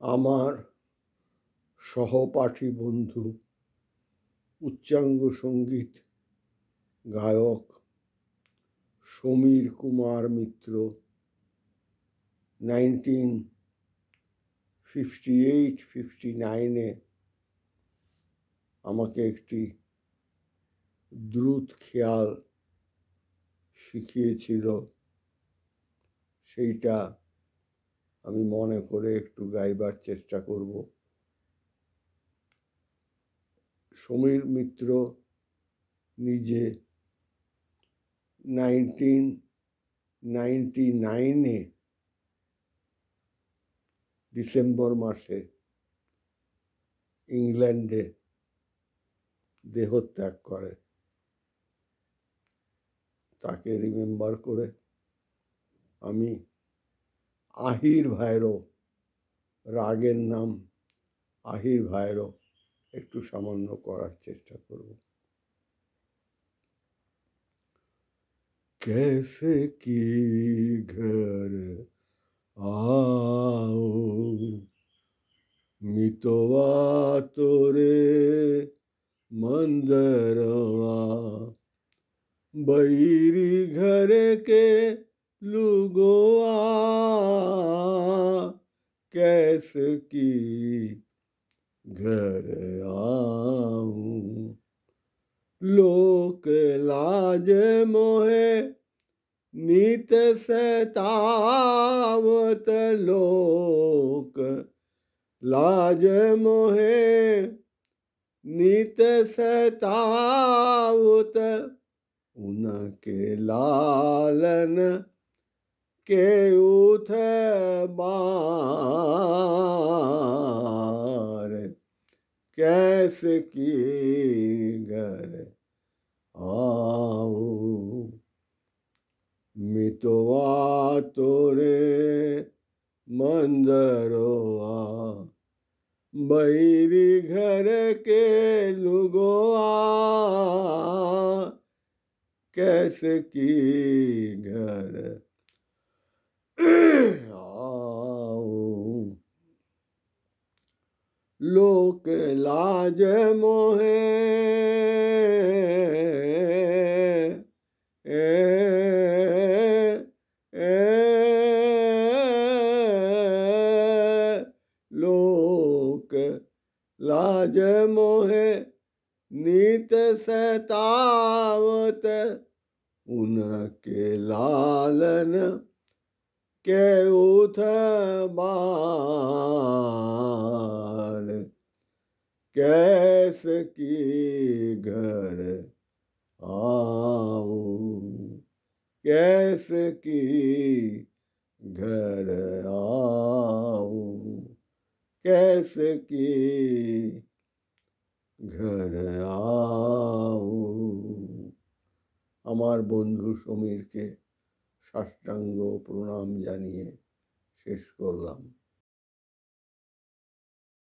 আমার সহপাঠী বন্ধু উচ্চাঙ্গ সঙ্গীত গায়ক সমীর কুমার মিত্র 1958-59 আমাকে একটি দ্রুত খেয়াল শিখিয়েছিল। সেইটা আমি মনে করে একটু গাইবার চেষ্টা করব। সমীর মিত্র নিজে 1999 ডিসেম্বর মাসে ইংল্যান্ডে দেহত্যাগ করে। তাকে রিমেম্বার করে আমি আহির ভাইরো, রাগের নাম আহির ভাইরো, একটু সামান্য করার চেষ্টা করব। कैसे की घर आओ मितवा तोरे मंदरवा बैरी घर के लुगोआ कैसे की घर आऊं लोक लाज मोहे नित सतावत लोक लाज मोहे नित सतावत उनके लालन के उठ बार कैसे की घर आओ मितवा तोरे मंदरोआ बैरी घर के लुगोआ कैसे की घर आओ लोक लाज मोहे लोक लाज मोहे नित सतावत उनके लालन के उठ बार कैसे की घर आओ कैसे की घर आओ कैसे की घर आओ। আমার বন্ধু সমীরকে সাষ্টাঙ্গ প্রণাম জানিয়ে শেষ করলাম।